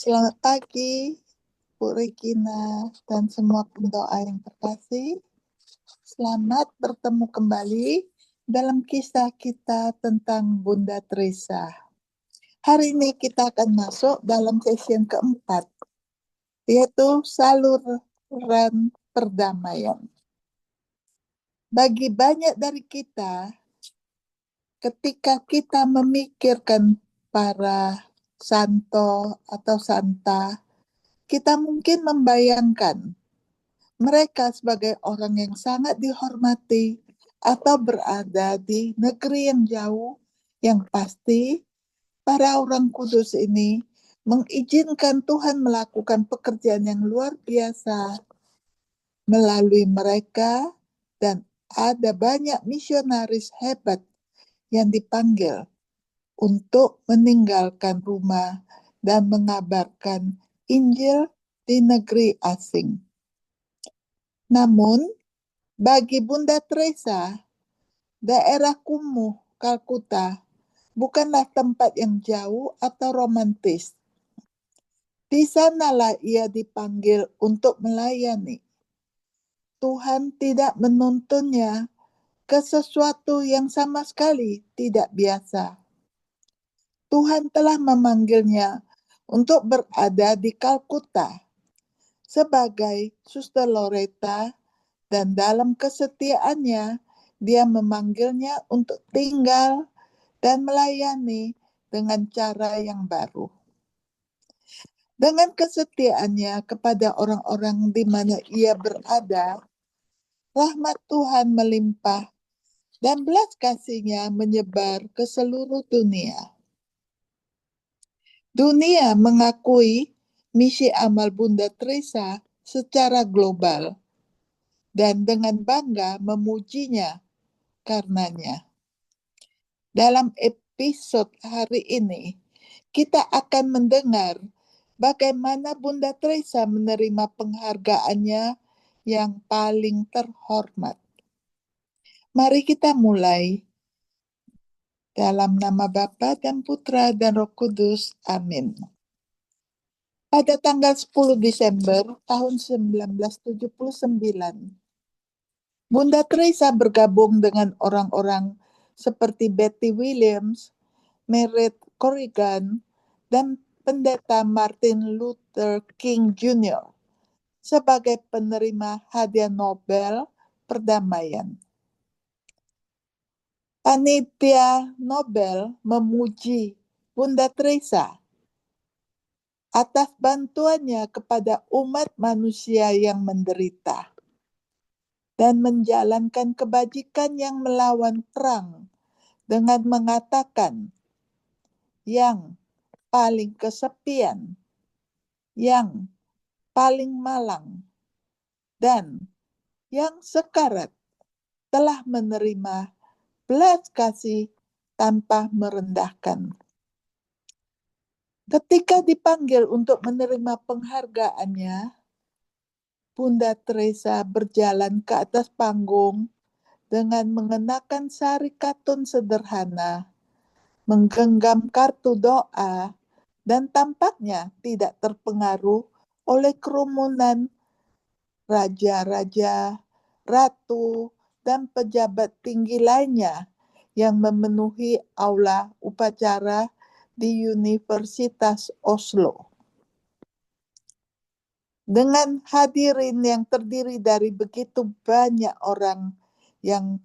Selamat pagi, Bu Regina dan semua pendoa yang terkasih. Selamat bertemu kembali dalam kisah kita tentang Bunda Teresa. Hari ini kita akan masuk dalam sesi yang keempat, yaitu saluran perdamaian. Bagi banyak dari kita, ketika kita memikirkan para santo atau santa, kita mungkin membayangkan mereka sebagai orang yang sangat dihormati atau berada di negeri yang jauh, yang pasti para orang kudus ini mengizinkan Tuhan melakukan pekerjaan yang luar biasa melalui mereka, dan ada banyak misionaris hebat yang dipanggil untuk meninggalkan rumah dan mengabarkan Injil di negeri asing. Namun, bagi Bunda Teresa, daerah kumuh Kalkuta bukanlah tempat yang jauh atau romantis. Di sanalah ia dipanggil untuk melayani. Tuhan tidak menuntunnya ke sesuatu yang sama sekali tidak biasa. Tuhan telah memanggilnya untuk berada di Kalkuta sebagai Suster Loretta, dan dalam kesetiaannya dia memanggilnya untuk tinggal dan melayani dengan cara yang baru. Dengan kesetiaannya kepada orang-orang di mana ia berada, rahmat Tuhan melimpah dan belas kasih-Nya menyebar ke seluruh dunia. Dunia mengakui misi amal Bunda Teresa secara global dan dengan bangga memujinya karenanya. Dalam episode hari ini, kita akan mendengar bagaimana Bunda Teresa menerima penghargaannya yang paling terhormat. Mari kita mulai. Dalam nama Bapa dan Putra dan Roh Kudus. Amin. Pada tanggal 10 Desember tahun 1979, Bunda Teresa bergabung dengan orang-orang seperti Betty Williams, Meret Corrigan, dan Pendeta Martin Luther King Jr. sebagai penerima hadiah Nobel Perdamaian. Panitia Nobel memuji Bunda Teresa atas bantuannya kepada umat manusia yang menderita dan menjalankan kebajikan yang melawan perang dengan mengatakan, yang paling kesepian, yang paling malang, dan yang sekarat telah menerima belas kasih tanpa merendahkan. Ketika dipanggil untuk menerima penghargaannya, Bunda Teresa berjalan ke atas panggung dengan mengenakan sari katun sederhana, menggenggam kartu doa, dan tampaknya tidak terpengaruh oleh kerumunan raja-raja, ratu, dan pejabat tinggi lainnya yang memenuhi aula upacara di Universitas Oslo. Dengan hadirin yang terdiri dari begitu banyak orang yang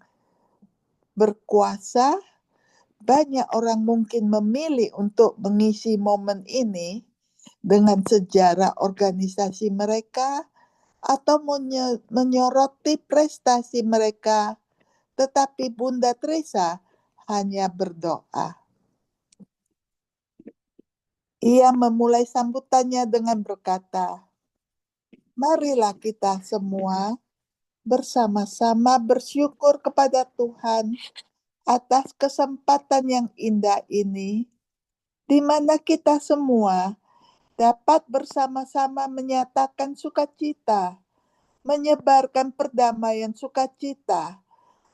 berkuasa, banyak orang mungkin memilih untuk mengisi momen ini dengan sejarah organisasi mereka atau menyoroti prestasi mereka, tetapi Bunda Teresa hanya berdoa. Ia memulai sambutannya dengan berkata, "Marilah kita semua bersama-sama bersyukur kepada Tuhan atas kesempatan yang indah ini, di mana kita semua dapat bersama-sama menyatakan sukacita, menyebarkan perdamaian sukacita,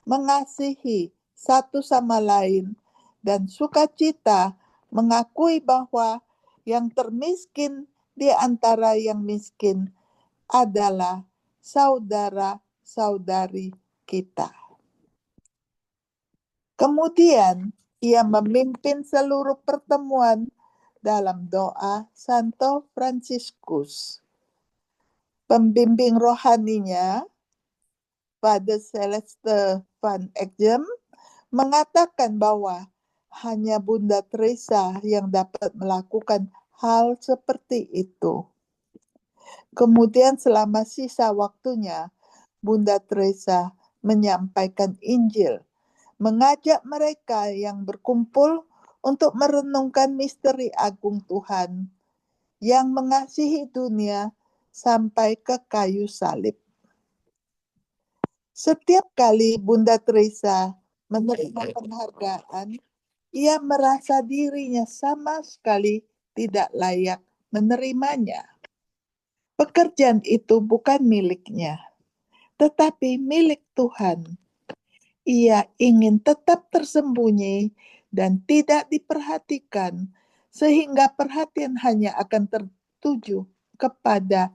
mengasihi satu sama lain, dan sukacita mengakui bahwa yang termiskin di antara yang miskin adalah saudara-saudari kita. Kemudian ia memimpin seluruh pertemuan dalam doa Santo Fransiskus. Pembimbing rohaninya, Padre Celeste van Egem, mengatakan bahwa hanya Bunda Teresa yang dapat melakukan hal seperti itu. Kemudian selama sisa waktunya, Bunda Teresa menyampaikan Injil, mengajak mereka yang berkumpul untuk merenungkan misteri agung Tuhan yang mengasihi dunia sampai ke kayu salib. Setiap kali Bunda Teresa menerima penghargaan, ia merasa dirinya sama sekali tidak layak menerimanya. Pekerjaan itu bukan miliknya, tetapi milik Tuhan. Ia ingin tetap tersembunyi dan tidak diperhatikan, sehingga perhatian hanya akan tertuju kepada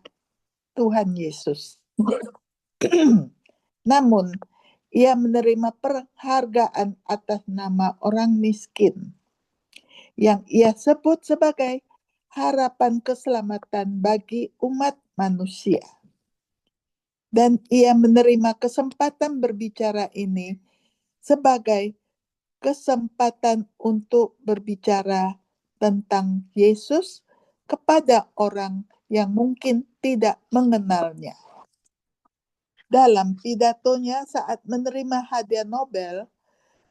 Tuhan Yesus. Namun, ia menerima penghargaan atas nama orang miskin, yang ia sebut sebagai harapan keselamatan bagi umat manusia. Dan ia menerima kesempatan berbicara ini sebagai kesempatan untuk berbicara tentang Yesus kepada orang yang mungkin tidak mengenalnya. Dalam pidatonya saat menerima hadiah Nobel,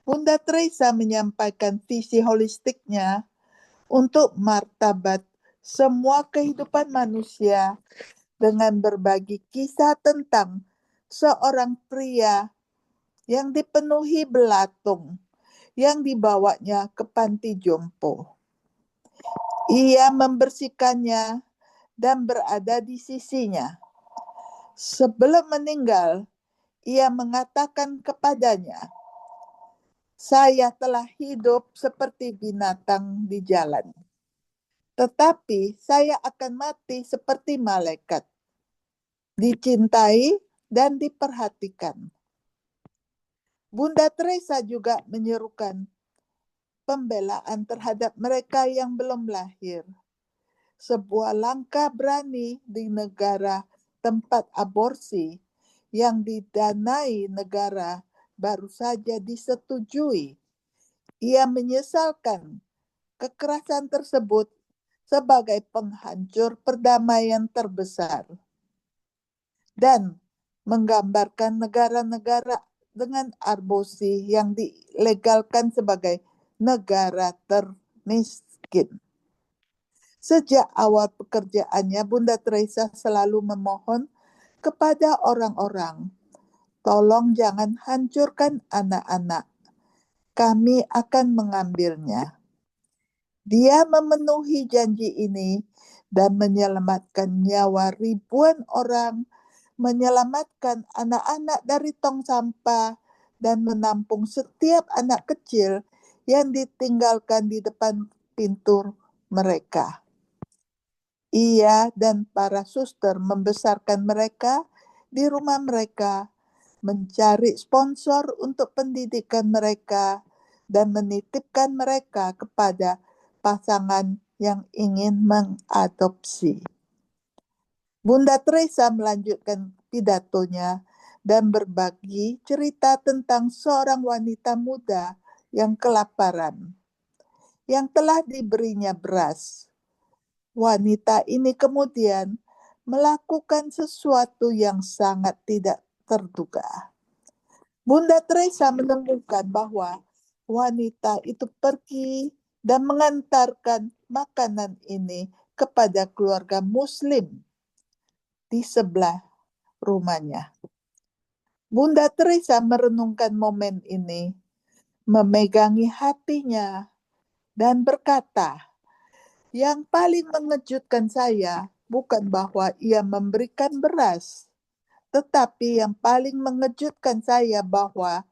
Bunda Teresa menyampaikan visi holistiknya untuk martabat semua kehidupan manusia dengan berbagi kisah tentang seorang pria yang dipenuhi belatung yang dibawanya ke panti jompo. Ia membersihkannya dan berada di sisinya. Sebelum meninggal, ia mengatakan kepadanya, "Saya telah hidup seperti binatang di jalan, tetapi saya akan mati seperti malaikat, dicintai dan diperhatikan." Bunda Teresa juga menyerukan pembelaan terhadap mereka yang belum lahir, sebuah langkah berani di negara tempat aborsi yang didanai negara baru saja disetujui. Ia menyesalkan kekerasan tersebut sebagai penghancur perdamaian terbesar dan menggambarkan negara-negara dengan aborsi yang dilegalkan sebagai negara termiskin. Sejak awal pekerjaannya, Bunda Teresa selalu memohon kepada orang-orang, "Tolong jangan hancurkan anak-anak. Kami akan mengambilnya." Dia memenuhi janji ini dan menyelamatkan nyawa ribuan orang, menyelamatkan anak-anak dari tong sampah, dan menampung setiap anak kecil yang ditinggalkan di depan pintu mereka. Ia dan para suster membesarkan mereka di rumah mereka, mencari sponsor untuk pendidikan mereka, dan menitipkan mereka kepada pasangan yang ingin mengadopsi. Bunda Teresa melanjutkan pidatonya dan berbagi cerita tentang seorang wanita muda yang kelaparan, yang telah diberinya beras. Wanita ini kemudian melakukan sesuatu yang sangat tidak terduga. Bunda Teresa menemukan bahwa wanita itu pergi dan mengantarkan makanan ini kepada keluarga Muslim di sebelah rumahnya. Bunda Teresa merenungkan momen ini, memegangi hatinya, dan berkata, "Yang paling mengejutkan saya bukan bahwa ia memberikan beras, tetapi yang paling mengejutkan saya bahwa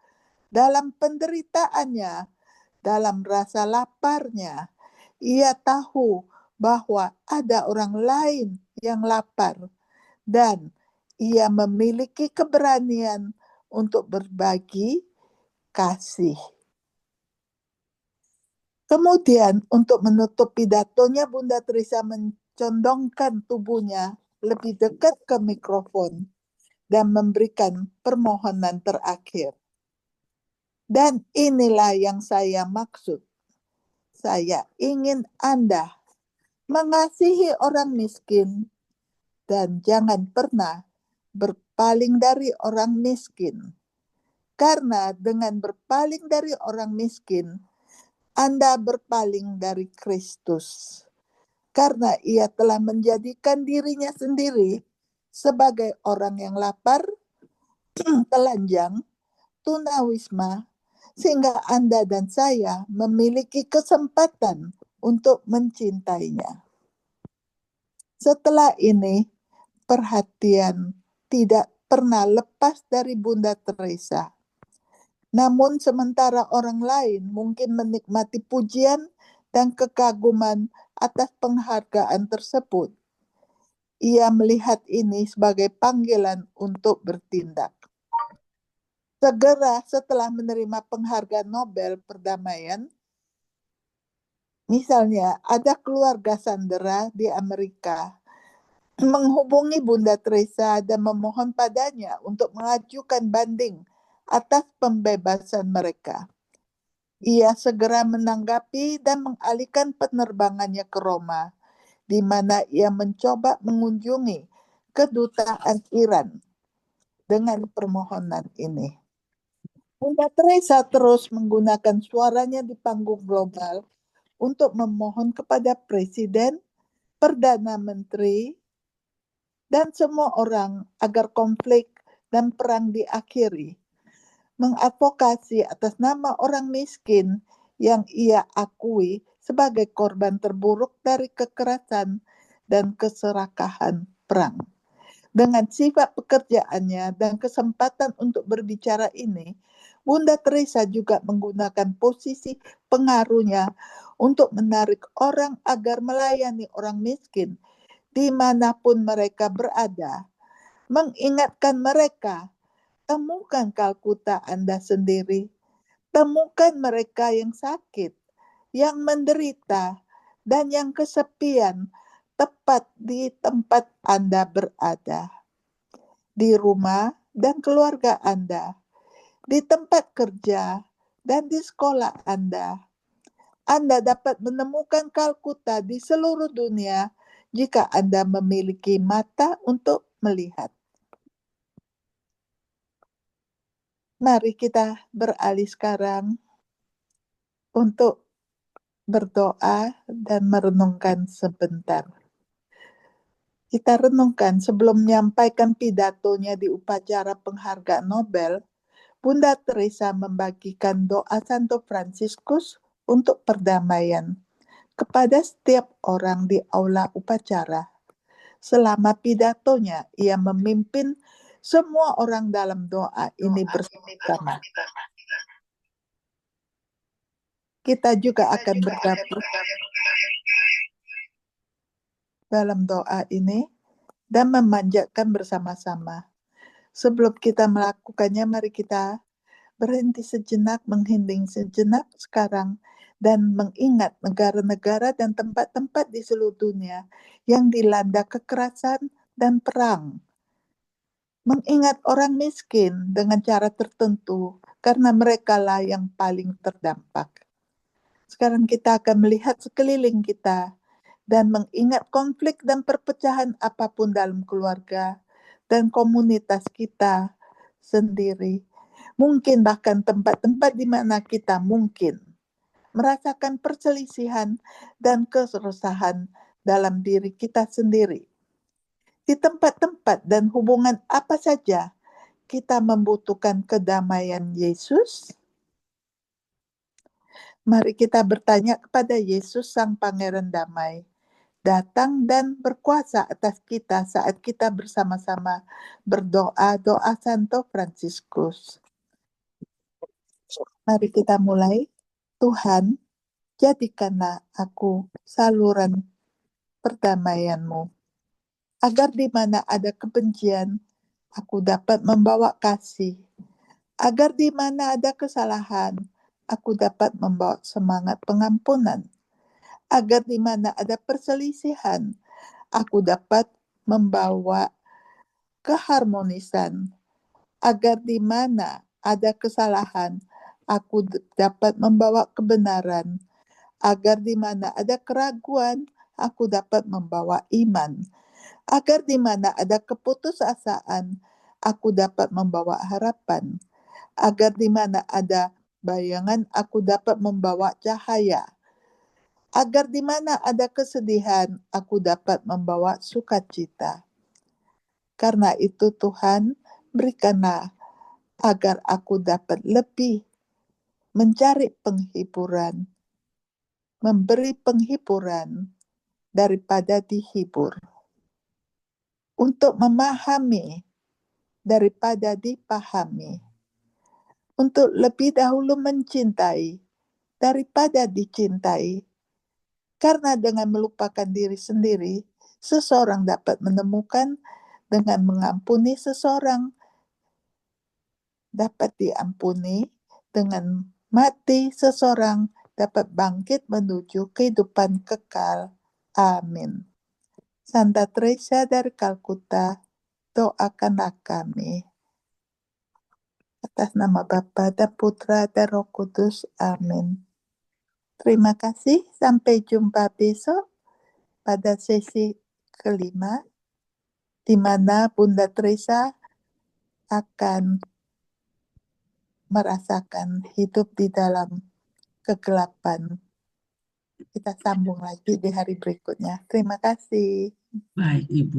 dalam penderitaannya, dalam rasa laparnya, ia tahu bahwa ada orang lain yang lapar dan ia memiliki keberanian untuk berbagi kasih. Kemudian untuk menutup pidatonya, Bunda Teresa mencondongkan tubuhnya lebih dekat ke mikrofon dan memberikan permohonan terakhir. Dan inilah yang saya maksud. Saya ingin Anda mengasihi orang miskin dan jangan pernah berpaling dari orang miskin. Karena dengan berpaling dari orang miskin, Anda berpaling dari Kristus. Karena ia telah menjadikan dirinya sendiri sebagai orang yang lapar, telanjang, tunawisma, sehingga Anda dan saya memiliki kesempatan untuk mencintainya. Setelah ini, perhatian tidak pernah lepas dari Bunda Teresa. Namun sementara orang lain mungkin menikmati pujian dan kekaguman atas penghargaan tersebut, ia melihat ini sebagai panggilan untuk bertindak. Segera setelah menerima penghargaan Nobel Perdamaian, misalnya ada keluarga sandera di Amerika menghubungi Bunda Teresa dan memohon padanya untuk mengajukan banding atas pembebasan mereka. Ia segera menanggapi dan mengalihkan penerbangannya ke Roma, di mana ia mencoba mengunjungi kedutaan Iran dengan permohonan ini. Bunda Teresa terus menggunakan suaranya di panggung global untuk memohon kepada Presiden, Perdana Menteri, dan semua orang agar konflik dan perang diakhiri, mengadvokasi atas nama orang miskin yang ia akui sebagai korban terburuk dari kekerasan dan keserakahan perang. Dengan sifat pekerjaannya dan kesempatan untuk berbicara ini, Bunda Teresa juga menggunakan posisi pengaruhnya untuk menarik orang agar melayani orang miskin dimanapun mereka berada, mengingatkan mereka, temukan Kalkuta Anda sendiri, temukan mereka yang sakit, yang menderita, dan yang kesepian, tepat di tempat Anda berada, di rumah dan keluarga Anda, di tempat kerja, dan di sekolah Anda. Anda dapat menemukan Kalkuta di seluruh dunia jika Anda memiliki mata untuk melihat. Mari kita beralih sekarang untuk berdoa dan merenungkan sebentar. Kita renungkan sebelum menyampaikan pidatonya di upacara penghargaan Nobel, Bunda Teresa membagikan doa Santo Fransiskus untuk perdamaian kepada setiap orang di aula upacara. Selama pidatonya, ia memimpin semua orang dalam doa ini bersama. Kita juga akan bergabung dalam doa ini dan memanjatkan bersama-sama. Sebelum kita melakukannya, mari kita berhenti sejenak, menghening sejenak sekarang, dan mengingat negara-negara dan tempat-tempat di seluruh dunia yang dilanda kekerasan dan perang. Mengingat orang miskin dengan cara tertentu, karena merekalah yang paling terdampak. Sekarang kita akan melihat sekeliling kita dan mengingat konflik dan perpecahan apapun dalam keluarga dan komunitas kita sendiri. Mungkin bahkan tempat-tempat di mana kita mungkin merasakan perselisihan dan keresahan dalam diri kita sendiri. Di tempat-tempat dan hubungan apa saja kita membutuhkan kedamaian Yesus. Mari kita bertanya kepada Yesus Sang Pangeran Damai, datang dan berkuasa atas kita saat kita bersama-sama berdoa doa Santo Fransiskus. Mari kita mulai. Tuhan, jadikanlah aku saluran perdamaian-Mu. Agar di mana ada kebencian, aku dapat membawa kasih. Agar di mana ada kesalahan, aku dapat membawa semangat pengampunan. Agar di mana ada perselisihan, aku dapat membawa keharmonisan. Agar di mana ada kesalahan, aku dapat membawa kebenaran. Agar di mana ada keraguan, aku dapat membawa iman. Agar di mana ada keputusasaan, aku dapat membawa harapan. Agar di mana ada bayangan, aku dapat membawa cahaya. Agar di mana ada kesedihan, aku dapat membawa sukacita. Karena itu Tuhan, berikanlah agar aku dapat lebih mencari penghiburan, memberi penghiburan daripada dihibur, untuk memahami daripada dipahami, untuk lebih dahulu mencintai daripada dicintai, karena dengan melupakan diri sendiri, seseorang dapat menemukan, dengan mengampuni seseorang dapat diampuni, dengan mati seseorang dapat bangkit menuju kehidupan kekal. Amin. Santa Teresa dari Kalkuta, doakanlah kami. Atas nama Bapa dan Putra dan Roh Kudus. Amin. Terima kasih. Sampai jumpa besok pada sesi kelima, di mana Bunda Teresa akan merasakan hidup di dalam kegelapan. Kita sambung lagi di hari berikutnya. Terima kasih. Baik, Ibu.